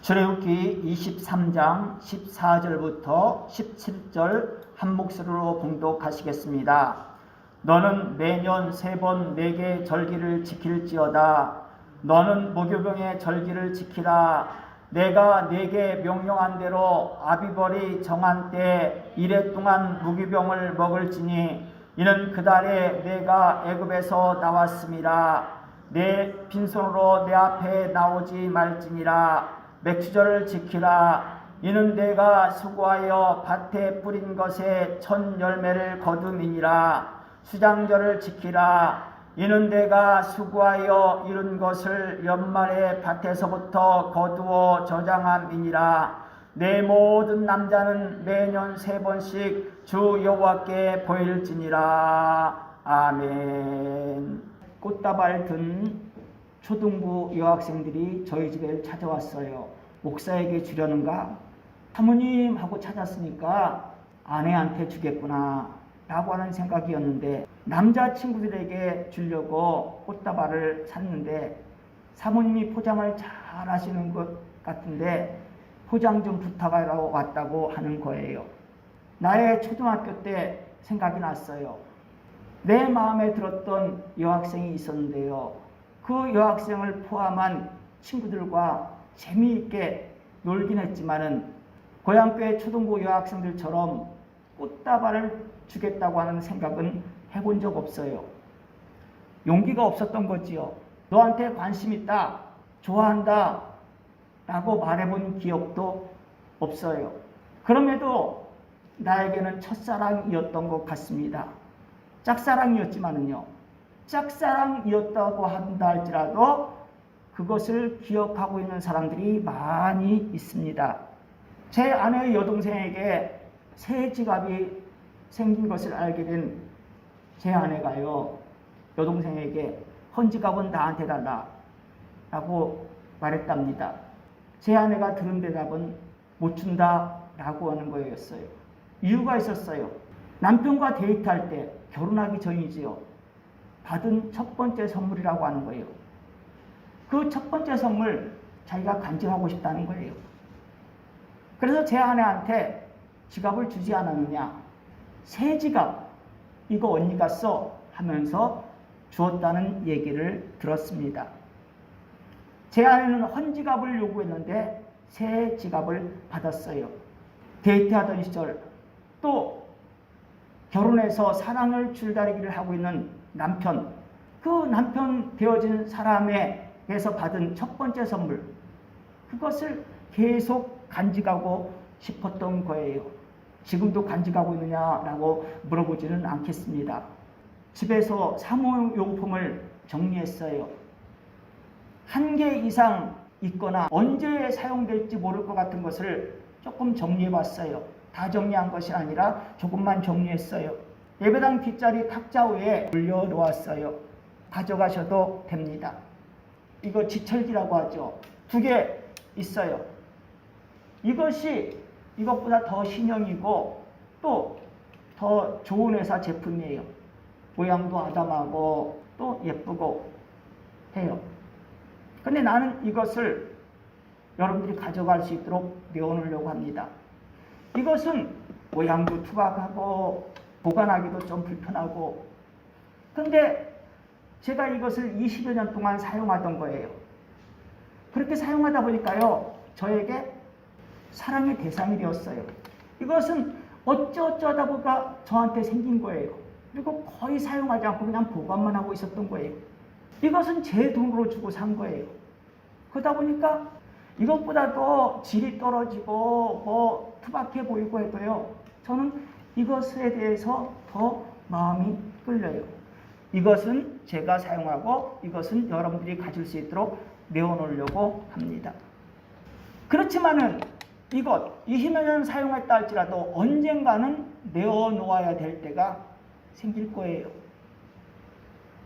출애굽기 23장 14절부터 17절 한 목소리로 봉독하시겠습니다. 너는 매년 3번 내게 절기를 지킬지어다. 너는 무교병의 절기를 지키라. 내가 네게 명령한 대로 아비벌이 정한 때 이래 동안 무교병을 먹을지니 이는 그 달에 내가 애굽에서 나왔음이라. 내 빈손으로 내 앞에 나오지 말지니라. 맥주절을 지키라. 이는 내가 수고하여 밭에 뿌린 것에 첫 열매를 거둠이니라. 수장절을 지키라. 이는 내가 수고하여 이룬 것을 연말에 밭에서부터 거두어 저장함이니라. 내 모든 남자는 매년 3번씩 주 여호와께 보일지니라. 아멘. 꽃다발 든 초등부 여학생들이 저희 집에 찾아왔어요. 목사에게 주려는가? 사모님 하고 찾았으니까 아내한테 주겠구나 라고 하는 생각이었는데, 남자친구들에게 주려고 꽃다발을 샀는데 사모님이 포장을 잘 하시는 것 같은데 포장 좀 부탁하러 왔다고 하는 거예요. 나의 초등학교 때 생각이 났어요. 내 마음에 들었던 여학생이 있었는데요. 그 여학생을 포함한 친구들과 재미있게 놀긴 했지만은 고향교회 초등부 여학생들처럼 꽃다발을 주겠다고 하는 생각은 해본 적 없어요. 용기가 없었던 거지요. 너한테 관심 있다, 좋아한다 라고 말해본 기억도 없어요. 그럼에도 나에게는 첫사랑이었던 것 같습니다. 짝사랑이었지만은요, 짝사랑이었다고 한다 할지라도 그것을 기억하고 있는 사람들이 많이 있습니다. 제 아내의 여동생에게 새 지갑이 생긴 것을 알게 된 제 아내가요, 여동생에게 헌지갑은 나한테 달라 라고 말했답니다. 제 아내가 들은 대답은 못 준다 라고 하는 거였어요. 이유가 있었어요. 남편과 데이트할 때, 결혼하기 전이지요, 받은 첫 번째 선물이라고 하는 거예요. 그 첫 번째 선물 자기가 간직하고 싶다는 거예요. 그래서 제 아내한테 지갑을 주지 않았느냐, 새 지갑 이거 언니가 써 하면서 주었다는 얘기를 들었습니다. 제 아내는 헌지갑을 요구했는데 새 지갑을 받았어요. 데이트하던 시절, 또 결혼해서 사랑을 줄다리기를 하고 있는 남편, 그 남편 되어진 사람에게서 받은 첫 번째 선물, 그것을 계속 간직하고 싶었던 거예요. 지금도 간직하고 있느냐라고 물어보지는 않겠습니다. 집에서 사무용품을 정리했어요. 1개 이상 있거나 언제 사용될지 모를 것 같은 것을 조금 정리해봤어요. 다 정리한 것이 아니라 조금만 정리했어요. 예배당 뒷자리 탁자 위에 올려놓았어요. 가져가셔도 됩니다. 이거 지철기라고 하죠. 2개 있어요. 이것이 이것보다 더 신형이고 또 더 좋은 회사 제품이에요. 모양도 아담하고 또 예쁘고 해요. 근데 나는 이것을 여러분들이 가져갈 수 있도록 내어놓으려고 합니다. 이것은 모양도 투박하고 보관하기도 좀 불편하고, 근데 제가 이것을 20여 년 동안 사용하던 거예요. 그렇게 사용하다 보니까요, 저에게 사랑의 대상이 되었어요. 이것은 어쩌다 보니까 저한테 생긴 거예요. 그리고 거의 사용하지 않고 그냥 보관만 하고 있었던 거예요. 이것은 제 돈으로 주고 산 거예요. 그러다 보니까 이것보다도 질이 떨어지고 뭐 투박해 보이고 해도요, 저는 이것에 대해서 더 마음이 끌려요. 이것은 제가 사용하고 이것은 여러분들이 가질 수 있도록 내어놓으려고 합니다. 그렇지만은 이것 20여 년 사용했다 할지라도 언젠가는 내어놓아야 될 때가 생길 거예요.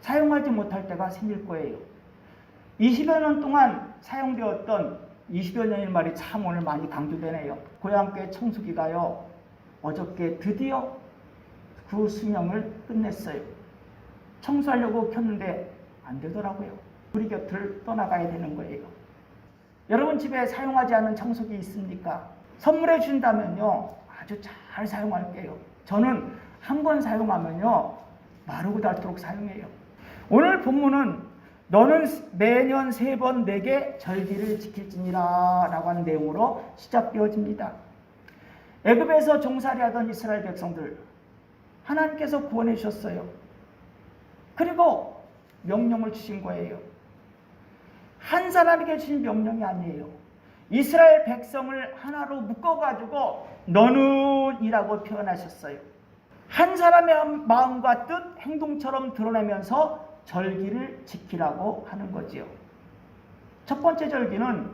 사용하지 못할 때가 생길 거예요. 20여 년 동안 사용되었던, 20여 년의 말이 참 오늘 많이 강조되네요. 고향교회 청소기가요, 어저께 드디어 그 수명을 끝냈어요. 청소하려고 켰는데 안 되더라고요. 우리 곁을 떠나가야 되는 거예요. 여러분 집에 사용하지 않는 청소기 있습니까? 선물해 준다면요, 아주 잘 사용할게요. 저는 한 번 사용하면요, 마르고 닳도록 사용해요. 오늘 본문은 너는 매년 3번 내게 절기를 지킬지니라 라고 하는 내용으로 시작되어집니다. 애굽에서 종살이 하던 이스라엘 백성들, 하나님께서 구원해 주셨어요. 그리고 명령을 주신 거예요. 한 사람에게 주신 명령이 아니에요. 이스라엘 백성을 하나로 묶어가지고 너는 이라고 표현하셨어요. 한 사람의 마음과 뜻, 행동처럼 드러내면서 절기를 지키라고 하는 거지요. 첫 번째 절기는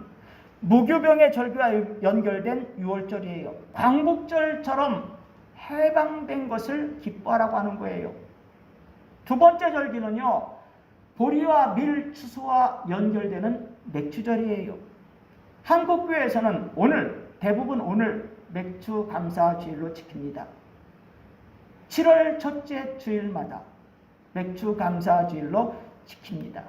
무교병의 절기와 연결된 유월절이에요. 광복절처럼 해방된 것을 기뻐하라고 하는 거예요. 두 번째 절기는요, 보리와 밀 추수와 연결되는 맥주절이에요. 한국교회에서는 대부분 오늘 맥주 감사 주일로 지킵니다. 7월 첫째 주일마다 맥주 감사 주일로 지킵니다.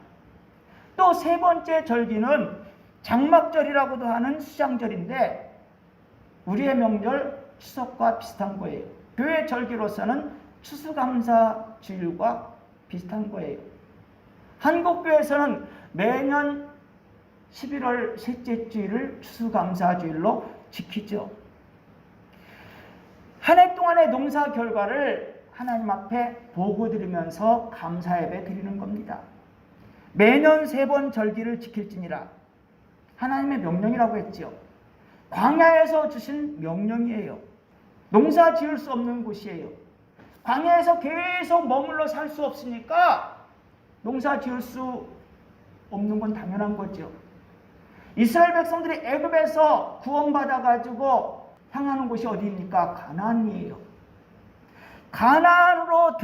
또 세 번째 절기는 장막절이라고도 하는 수장절인데 우리의 명절 추석과 비슷한 거예요. 교회 절기로서는 추수감사 주일과 비슷한 거예요. 한국교회에서는 매년 11월 셋째 주일을 추수감사 주일로 지키죠. 한 해 동안의 농사 결과를 하나님 앞에 보고드리면서 감사예배 드리는 겁니다. 매년 3번 절기를 지킬지니라. 하나님의 명령이라고 했죠. 광야에서 주신 명령이에요. 농사 지을 수 없는 곳이에요. 광야에서 계속 머물러 살 수 없으니까 농사 지을 수 없는 건 당연한 거죠. 이스라엘 백성들이 애굽에서 구원받아가지고 향하는 곳이 어디입니까? 가나안이에요. 가나안으로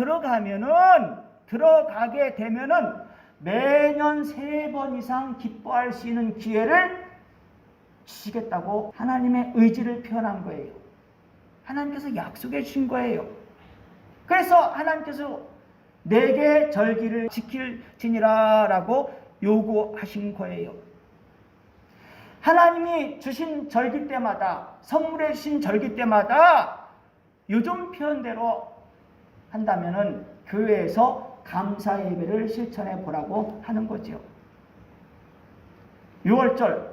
들어가게 되면은 매년 3번 이상 기뻐할 수 있는 기회를 주시겠다고 하나님의 의지를 표현한 거예요. 하나님께서 약속해 주신 거예요. 그래서 하나님께서 내게 절기를 지킬지니라 라고 요구하신 거예요. 하나님이 주신 절기 때마다, 선물해 주신 절기 때마다 요즘 표현대로 한다면은 교회에서 감사 예배를 실천해 보라고 하는 거죠. 6월절,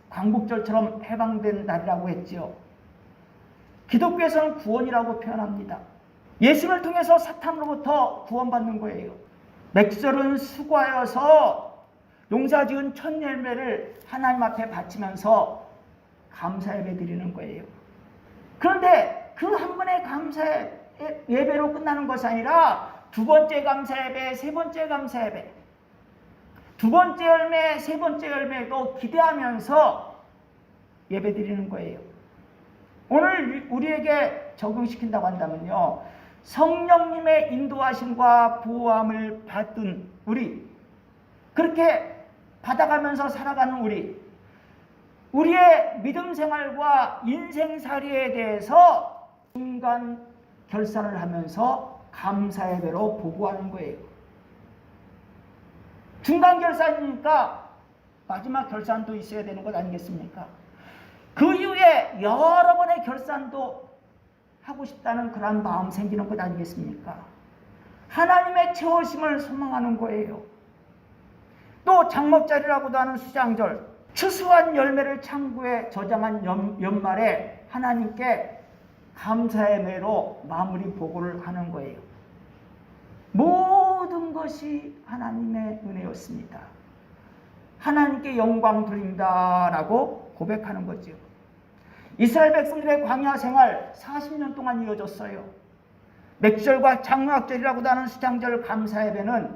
광복절처럼 해방된 날이라고 했지요. 기독교에서는 구원이라고 표현합니다. 예수를 통해서 사탄으로부터 구원받는 거예요. 맥주절은 수고하여서 농사지은 첫 열매를 하나님 앞에 바치면서 감사 예배 드리는 거예요. 그런데 그 한 번의 감사 예배로 끝나는 것이 아니라 두 번째 감사 예배, 세 번째 감사 예배, 두 번째 열매, 세 번째 열매도 기대하면서 예배 드리는 거예요. 오늘 우리에게 적용시킨다고 한다면요, 성령님의 인도하심과 보호함을 받은 우리, 그렇게 받아가면서 살아가는 우리의 믿음 생활과 인생살이에 대해서 중간 결산을 하면서 감사 예배로 보고하는 거예요. 중간 결산이니까 마지막 결산도 있어야 되는 것 아니겠습니까? 그 이후에 여러 번의 결산도 하고 싶다는 그런 마음 생기는 것 아니겠습니까? 하나님의 채우심을 소망하는 거예요. 또 장막절이라고도 하는 수장절, 추수한 열매를 창고에 저장한 연말에 하나님께 감사예배로 마무리 보고를 하는 거예요. 모든 것이 하나님의 은혜였습니다. 하나님께 영광 드린다라고 고백하는 거죠. 이스라엘 백성들의 광야 생활 40년 동안 이어졌어요. 맥주절과 장막절이라고도 하는 수장절 감사예배는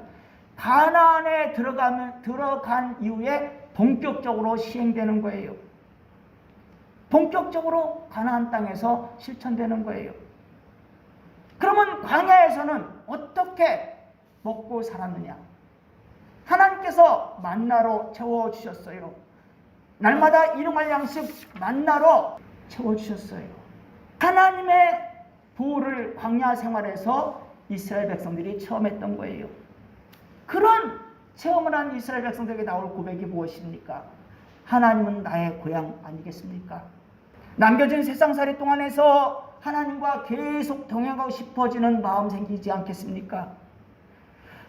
가나안에 들어간 이후에 본격적으로 시행되는 거예요. 본격적으로 가나안 땅에서 실천되는 거예요. 그러면 광야에서는 어떻게 먹고 살았느냐? 하나님께서 만나로 채워주셨어요. 날마다 일용할 양식 만나로 채워주셨어요. 하나님의 보호를 광야 생활에서 이스라엘 백성들이 체험했던 거예요. 그런 체험을 한 이스라엘 백성들에게 나올 고백이 무엇입니까? 하나님은 나의 고향 아니겠습니까? 남겨진 세상살이 동안에서 하나님과 계속 동행하고 싶어지는 마음 생기지 않겠습니까?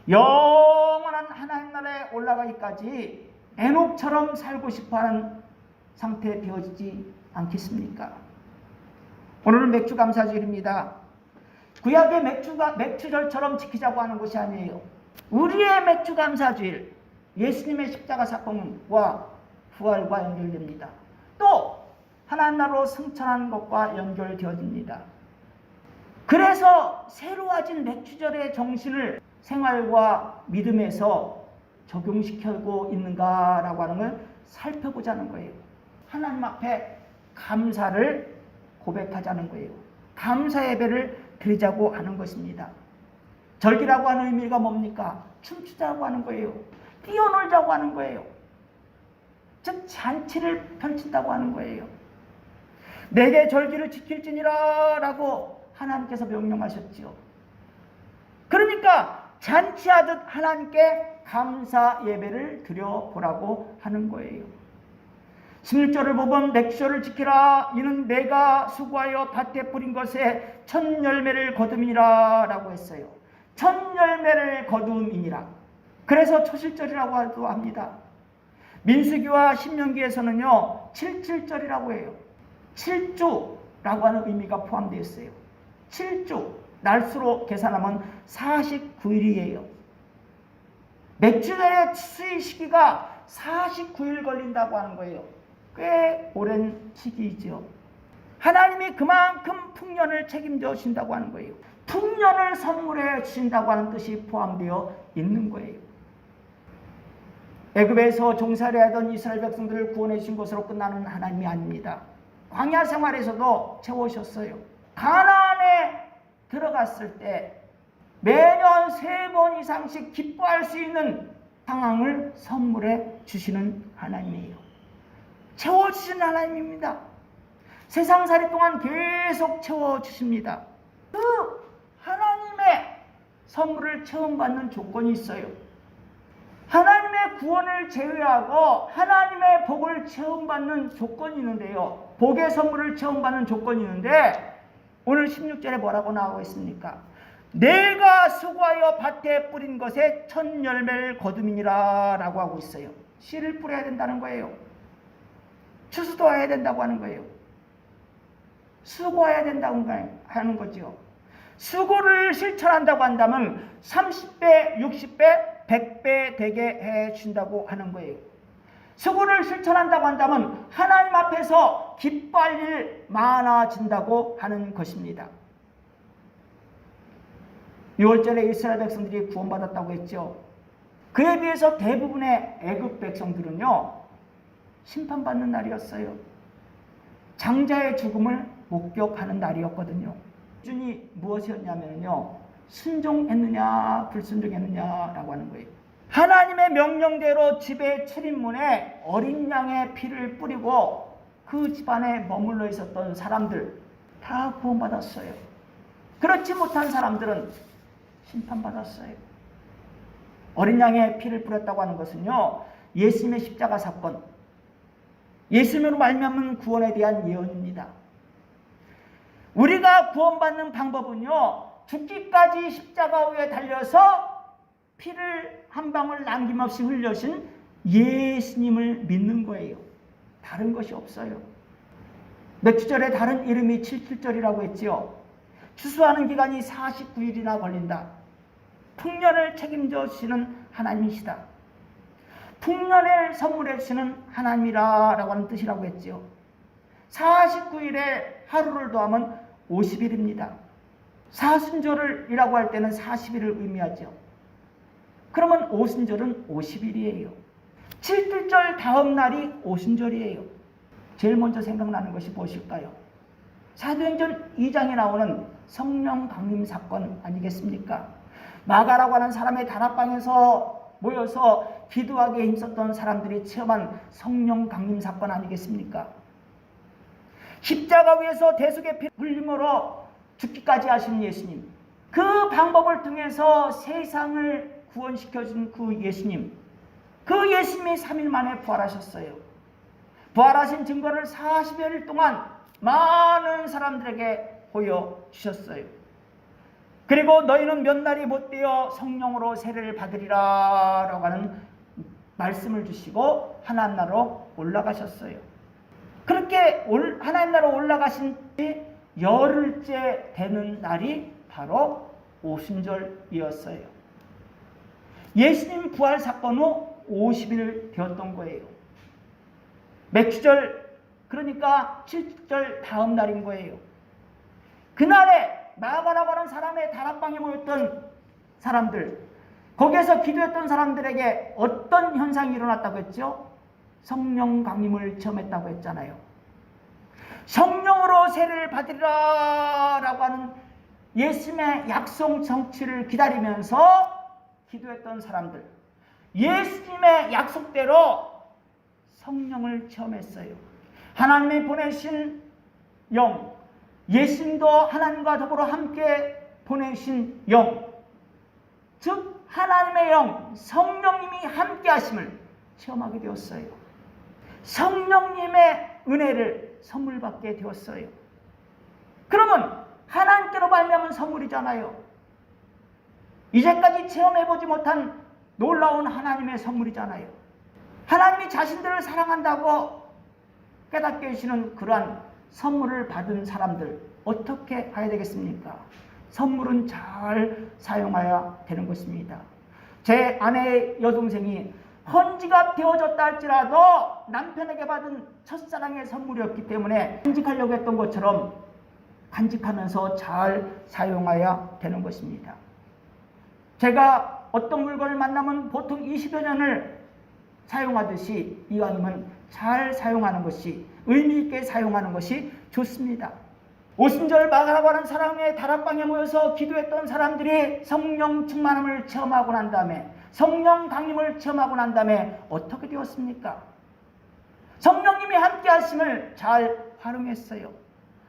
영원한 하나님 나라에 올라가기까지 에녹처럼 살고 싶어하는 상태에 되어지지 않겠습니까? 오늘은 맥주 감사주일입니다. 구약의 맥주절처럼 지키자고 하는 것이 아니에요. 우리의 맥주 감사주일, 예수님의 십자가 사건과 부활과 연결됩니다. 또 하나님 나라로 승천하는 것과 연결되어집니다. 그래서 새로워진 맥주절의 정신을 생활과 믿음에서 적용시키고 있는가라고 하는 걸 살펴보자는 거예요. 하나님 앞에 감사를 고백하자는 거예요. 감사 예배를 드리자고 하는 것입니다. 절기라고 하는 의미가 뭡니까? 춤추자고 하는 거예요. 뛰어놀자고 하는 거예요. 즉 잔치를 펼친다고 하는 거예요. 내게 절기를 지킬지니라 라고 하나님께서 명령하셨지요. 그러니까 잔치하듯 하나님께 감사 예배를 드려보라고 하는 거예요. 16절을 보면 맥주절을 지키라. 이는 내가 수고하여 밭에 뿌린 것에 첫 열매를 거둠이니라 라고 했어요. 첫 열매를 거둠이니라. 그래서 초실절이라고 합니다. 민수기와 신명기에서는요 77절이라고 해요. 7주라고 하는 의미가 포함되어 있어요. 7주 날수로 계산하면 49일이에요. 맥주절의 수의 시기가 49일 걸린다고 하는 거예요. 꽤 오랜 시기이죠. 하나님이 그만큼 풍년을 책임져 주신다고 하는 거예요. 풍년을 선물해 주신다고 하는 뜻이 포함되어 있는 거예요. 애굽에서 종살이 하던 이스라엘 백성들을 구원해 주신 것으로 끝나는 하나님이 아닙니다. 광야 생활에서도 채우셨어요. 가나안에 들어갔을 때 매년 3번 이상씩 기뻐할 수 있는 상황을 선물해 주시는 하나님이에요. 채워주시는 하나님입니다. 세상살이 동안 계속 채워주십니다. 그 하나님의 선물을 체험받는 조건이 있어요. 하나님의 구원을 제외하고 하나님의 복을 체험받는 조건이 있는데요. 복의 선물을 체험받는 조건이 있는데 오늘 16절에 뭐라고 나오고 있습니까? 내가 수고하여 밭에 뿌린 것에 첫 열매를 거둠이니라 라고 하고 있어요. 씨를 뿌려야 된다는 거예요. 추수도해야 된다고 하는 거예요. 수고해야 된다고 하는 거죠. 수고를 실천한다고 한다면 30배, 60배, 100배 되게 해준다고 하는 거예요. 수고를 실천한다고 한다면 하나님 앞에서 기뻐할 일 많아진다고 하는 것입니다. 6월절에 이스라엘 백성들이 구원받았다고 했죠. 그에 비해서 대부분의 애굽 백성들은요 심판받는 날이었어요. 장자의 죽음을 목격하는 날이었거든요. 기준이 무엇이었냐면요 순종했느냐 불순종했느냐라고 하는 거예요. 하나님의 명령대로 집의 출입문에 어린 양의 피를 뿌리고 그 집안에 머물러 있었던 사람들 다 구원받았어요. 그렇지 못한 사람들은 심판받았어요. 어린 양의 피를 뿌렸다고 하는 것은요 예수님의 십자가 사건, 예수님으로 말미암은 구원에 대한 예언입니다. 우리가 구원받는 방법은요 죽기까지 십자가 위에 달려서 피를 한 방울 남김없이 흘려신 예수님을 믿는 거예요. 다른 것이 없어요. 맥주절의 다른 이름이 77절이라고 했지요. 추수하는 기간이 49일이나 걸린다. 풍년을 책임져 주시는 하나님이시다. 풍년을 선물해 주시는 하나님이라고 하는 뜻이라고 했지요. 49일에 하루를 더하면 50일입니다. 사순절이라고 할 때는 40일을 의미하죠. 그러면 오순절은 50일이에요. 7일절 다음 날이 오순절이에요. 제일 먼저 생각나는 것이 무엇일까요? 사도행전 2장에 나오는 성령 강림 사건 아니겠습니까? 마가라고 하는 사람의 다락방에서 모여서 기도하기에 힘썼던 사람들이 체험한 성령 강림 사건 아니겠습니까? 십자가 위에서 대속의 피 흘림으로 죽기까지 하신 예수님, 그 방법을 통해서 세상을 구원시켜준 그 예수님, 그 예수님이 3일 만에 부활하셨어요. 부활하신 증거를 40여일 동안 많은 사람들에게 보여주셨어요. 그리고 너희는 몇 날이 못되어 성령으로 세례를 받으리라 라고 하는 말씀을 주시고 하나님 나라로 올라가셨어요. 그렇게 하나님 나라로 올라가신 지 열흘째 되는 날이 바로 오순절이었어요. 예수님 부활 사건 후 50일 되었던 거예요. 맥주절, 그러니까 7절 다음 날인 거예요. 그날에 마가라고 하는 사람의 다락방에 모였던 사람들, 거기에서 기도했던 사람들에게 어떤 현상이 일어났다고 했죠? 성령 강림을 체험했다고 했잖아요. 성령으로 세례를 받으리라 라고 하는 예수님의 약속 성취를 기다리면서 기도했던 사람들, 예수님의 약속대로 성령을 체험했어요. 하나님이 보내신 영, 예수님도 하나님과 더불어 함께 보내신 영, 즉 하나님의 영, 성령님이 함께 하심을 체험하게 되었어요. 성령님의 은혜를 선물 받게 되었어요. 그러면 하나님께로 말미암은 선물이잖아요. 이제까지 체험해보지 못한 놀라운 하나님의 선물이잖아요. 하나님이 자신들을 사랑한다고 깨닫게 해주시는 그러한 선물을 받은 사람들 어떻게 해야 되겠습니까? 선물은 잘 사용해야 되는 것입니다. 제 아내의 여동생이 헌지가 되어졌다 할지라도 남편에게 받은 첫사랑의 선물이었기 때문에 간직하려고 했던 것처럼 간직하면서 잘 사용해야 되는 것입니다. 제가 어떤 물건을 만나면 보통 20여 년을 사용하듯이 이왕이면 잘 사용하는 것이, 의미 있게 사용하는 것이 좋습니다. 오순절 마가라고 하는 사람의 다락방에 모여서 기도했던 사람들이 성령 충만함을 체험하고 난 다음에, 성령 강림을 체험하고 난 다음에 어떻게 되었습니까? 성령님이 함께 하심을 잘 활용했어요.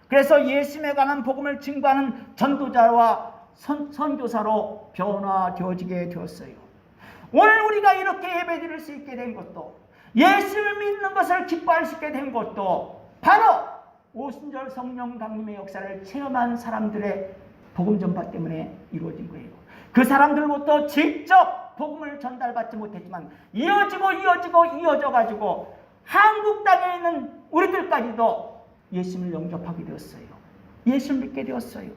그래서 예수님에 관한 복음을 증거하는 전도자와 선교사로 변화되어지게 되었어요. 오늘 우리가 이렇게 예배드릴 수 있게 된 것도, 예수를 믿는 것을 기뻐할 수 있게 된 것도 바로 오순절 성령 강림의 역사를 체험한 사람들의 복음 전파 때문에 이루어진 거예요. 그 사람들부터 직접 복음을 전달받지 못했지만 이어져 가지고 한국 땅에 있는 우리들까지도 예수님을 영접하게 되었어요. 예수를 믿게 되었어요.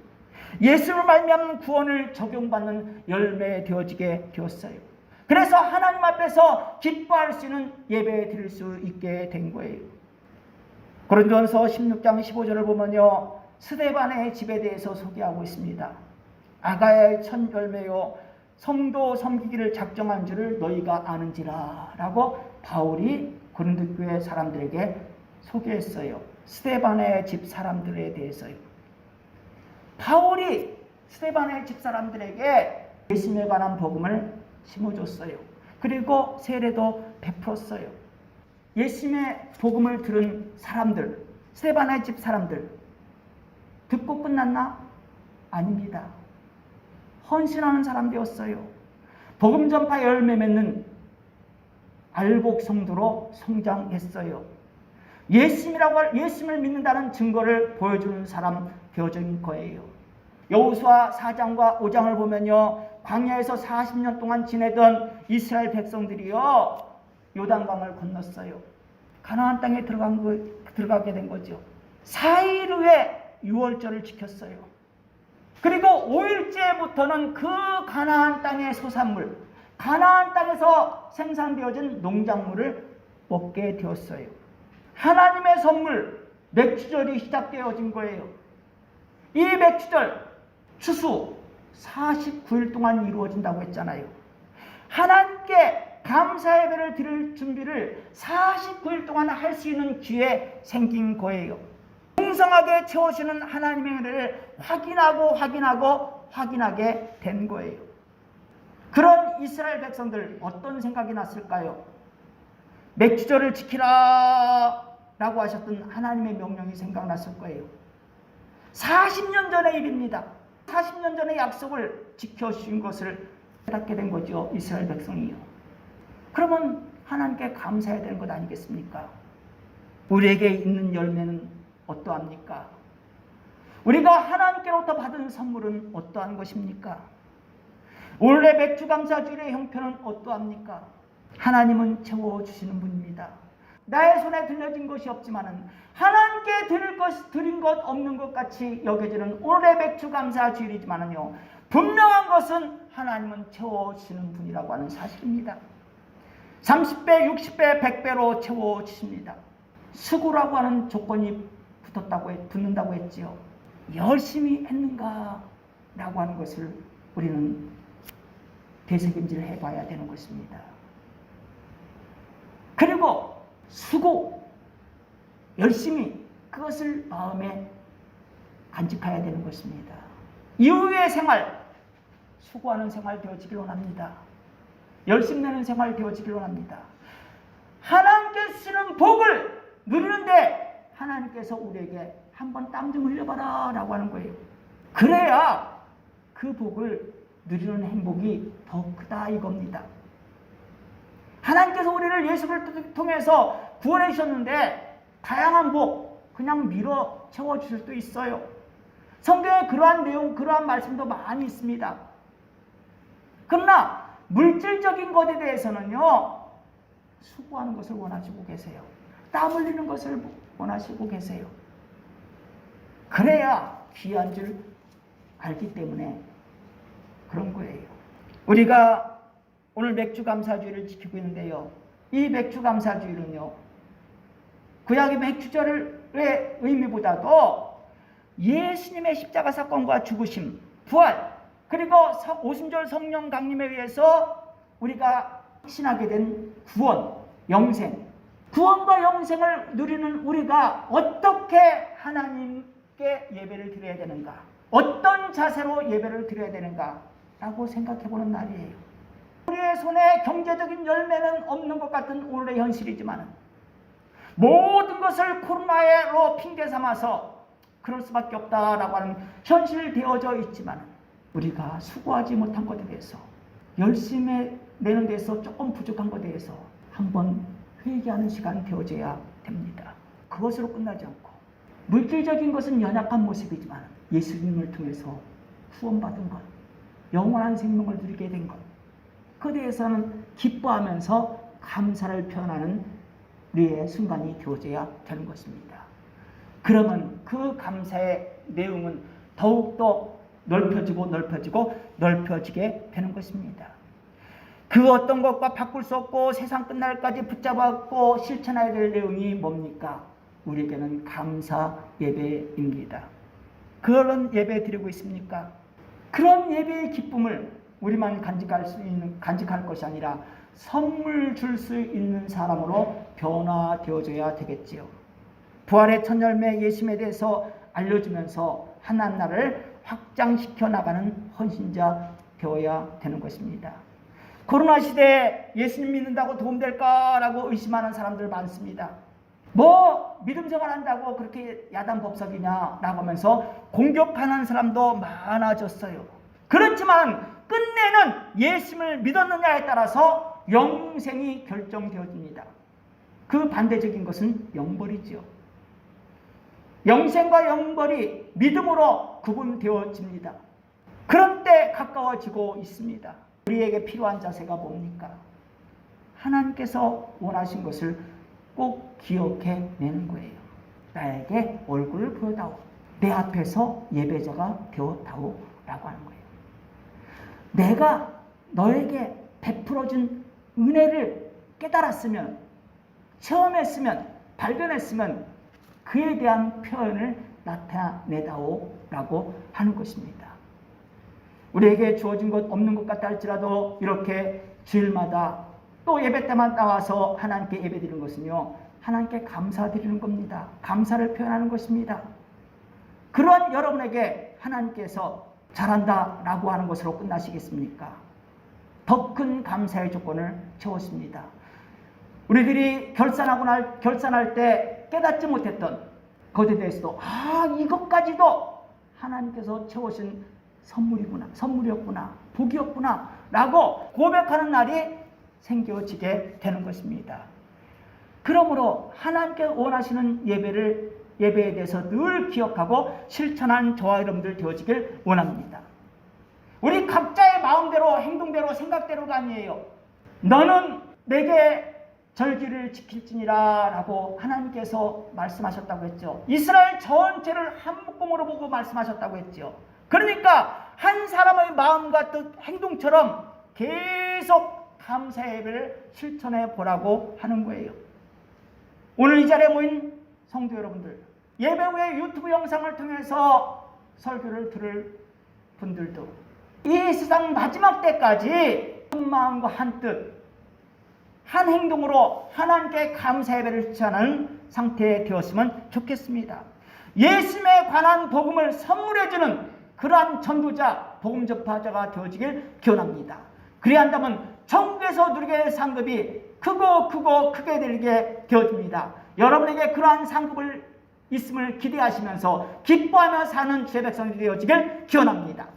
예수를 말미암은 구원을 적용받는 열매 되어지게 되었어요. 그래서 하나님 앞에서 기뻐할 수 있는 예배 드릴 수 있게 된 거예요. 고린도전서 16장 15절을 보면요, 스데반의 집에 대해서 소개하고 있습니다. 아가야의 첫 열매요, 성도 섬기기를 작정한 줄을 너희가 아는지라 라고 바울이 고린도 교회 사람들에게 소개했어요. 스데반의 집 사람들에 대해서요. 바울이 스데반의 집 사람들에게 예수님에 관한 복음을 심어줬어요. 그리고 세례도 베풀었어요. 예수님의 복음을 들은 사람들, 스데반의 집 사람들, 듣고 끝났나? 아닙니다. 헌신하는 사람들이었어요. 복음 전파 열매 맺는 알복 성도로 성장했어요. 예수님을 믿는다는 증거를 보여주는 사람 되어진 거예요. 여호수아 4장과 5장을 보면요, 광야에서 40년 동안 지내던 이스라엘 백성들이요, 요단강을 건넜어요. 가나안 땅에 들어가게 된 거죠. 4일 후에 유월절을 지켰어요. 그리고 5일째부터는 그 가나안 땅의 소산물, 가나안 땅에서 생산되어진 농작물을 먹게 되었어요. 하나님의 선물, 맥주절이 시작되어진 거예요. 이 맥주절, 추수 49일 동안 이루어진다고 했잖아요. 하나님께 감사 예배를 드릴 준비를 49일 동안 할 수 있는 기회 생긴 거예요. 풍성하게 채워주는 하나님의 은혜를 확인하게 된 거예요. 그런 이스라엘 백성들 어떤 생각이 났을까요? 맥주절을 지키라 라고 하셨던 하나님의 명령이 생각났을 거예요. 40년 전의 일입니다. 40년 전의 약속을 지켜주신 것을 깨닫게 된 거죠, 이스라엘 백성이요. 그러면 하나님께 감사해야 되는 것 아니겠습니까? 우리에게 있는 열매는 어떠합니까? 우리가 하나님께로부터 받은 선물은 어떠한 것입니까? 올해 맥주감사주일의 형편은 어떠합니까? 하나님은 채워주시는 분입니다. 나의 손에 들려진 것이 없지만은 하나님께 드린 것 없는 것 같이 여겨지는 올해 맥주감사주일이지만은요, 분명한 것은 하나님은 채워주시는 분이라고 하는 사실입니다. 30배, 60배, 100배로 채워주십니다. 수고라고 하는 조건이 붙는다고 했지요. 열심히 했는가? 라고 하는 것을 우리는 되새김질 해봐야 되는 것입니다. 그리고 수고, 열심히 그것을 마음에 간직해야 되는 것입니다. 이후의 생활, 수고하는 생활 되어지길 원합니다. 열심 내는 생활 되어지길 원합니다. 하나님께 주시는 복을 누리는데 하나님께서 우리에게 한번 땀 좀 흘려봐라 라고 하는 거예요. 그래야 그 복을 누리는 행복이 더 크다 이겁니다. 하나님께서 우리를 예수를 통해서 구원해 주셨는데 다양한 복 그냥 밀어 채워주실 수도 있어요. 성경에 그러한 내용, 그러한 말씀도 많이 있습니다. 그러나 물질적인 것에 대해서는요, 수고하는 것을 원하시고 계세요. 땀 흘리는 것을 원하시고 계세요. 그래야 귀한 줄 알기 때문에 그런 거예요. 우리가 오늘 맥주감사주일을 지키고 있는데요, 이 맥주감사주일은요, 구약의 맥주절의 의미보다도 예수님의 십자가 사건과 죽으심, 부활, 그리고 오순절 성령 강림에 의해서 우리가 확신하게 된 구원, 영생, 구원과 영생을 누리는 우리가 어떻게 하나님께 예배를 드려야 되는가, 어떤 자세로 예배를 드려야 되는가 라고 생각해보는 날이에요. 우리의 손에 경제적인 열매는 없는 것 같은 오늘의 현실이지만 모든 것을 코로나로 핑계 삼아서 그럴 수밖에 없다라고 하는 현실이 되어져 있지만 우리가 수고하지 못한 것에 대해서, 열심히 내는 데서 조금 부족한 것에 대해서 한번 회개하는 시간이 되어져야 됩니다. 그것으로 끝나지 않고 물질적인 것은 연약한 모습이지만 예수님을 통해서 후원받은 것, 영원한 생명을 누리게 된 것, 그에 대해서는 기뻐하면서 감사를 표현하는 우리의 순간이 되어져야 되는 것입니다. 그러면 그 감사의 내용은 더욱더 넓혀지게 되는 것입니다. 그 어떤 것과 바꿀 수 없고 세상 끝날까지 붙잡았고 실천해야 될 내용이 뭡니까? 우리에게는 감사 예배입니다. 그런 예배 드리고 있습니까? 그런 예배의 기쁨을 우리만 간직할 것이 아니라 선물 줄 수 있는 사람으로 변화되어져야 되겠지요. 부활의 첫 열매 예수님에 대해서 알려주면서 하나님나라를 확장시켜 나가는 헌신자 되어야 되는 것입니다. 코로나 시대에 예수님 믿는다고 도움될까라고 의심하는 사람들 많습니다. 뭐 믿음 생활한다고 그렇게 야단 법석이냐라고 하면서 공격하는 사람도 많아졌어요. 그렇지만 끝내는 예수님을 믿었느냐에 따라서 영생이 결정되어집니다. 그 반대적인 것은 영벌이지요. 영생과 영벌이 믿음으로 구분되어집니다. 그런 때 가까워지고 있습니다. 우리에게 필요한 자세가 뭡니까? 하나님께서 원하신 것을 꼭 기억해내는 거예요. 나에게 얼굴을 보여다오. 내 앞에서 예배자가 되어다오 라고 하는 거예요. 내가 너에게 베풀어준 은혜를 깨달았으면, 체험했으면, 발견했으면 그에 대한 표현을 나타내다오 라고 하는 것입니다. 우리에게 주어진 것 없는 것 같다 할지라도 이렇게 주일마다 또 예배 때만 나와서 하나님께 예배 드리는 것은요, 하나님께 감사드리는 겁니다. 감사를 표현하는 것입니다. 그런 여러분에게 하나님께서 잘한다 라고 하는 것으로 끝나시겠습니까? 더 큰 감사의 조건을 채웠습니다. 우리들이 결산할 때 깨닫지 못했던 것에 대해서도 이것까지도 하나님께서 채우신 선물이었구나, 복이었구나 라고 고백하는 날이 생겨지게 되는 것입니다. 그러므로 하나님께 원하시는 예배에 대해서 늘 기억하고 실천한 저와 여러분들 되어지길 원합니다. 우리 각자의 마음대로, 행동대로, 생각대로가 아니에요. 너는 내게 절기를 지킬지니라 라고 하나님께서 말씀하셨다고 했죠. 이스라엘 전체를 한 묶음으로 보고 말씀하셨다고 했죠. 그러니까 한 사람의 마음과 뜻, 행동처럼 계속 감사 예배를 실천해 보라고 하는 거예요. 오늘 이 자리에 모인 성도 여러분들, 예배 후에 유튜브 영상을 통해서 설교를 들을 분들도 이 세상 마지막 때까지 한 마음과 한 뜻, 한 행동으로 하나님께 감사 예배를 실천하는 상태에 되었으면 좋겠습니다. 예수님에 관한 복음을 선물해주는 그러한 전도자, 복음 전파자가 되어지길 기원합니다. 그래야 한다면 천국에서 누리게 될 상급이 크게 들게 되어집니다. 여러분에게 그러한 상급을 있음을 기대하시면서 기뻐하며 사는 주의 백성이 되어지길 기원합니다.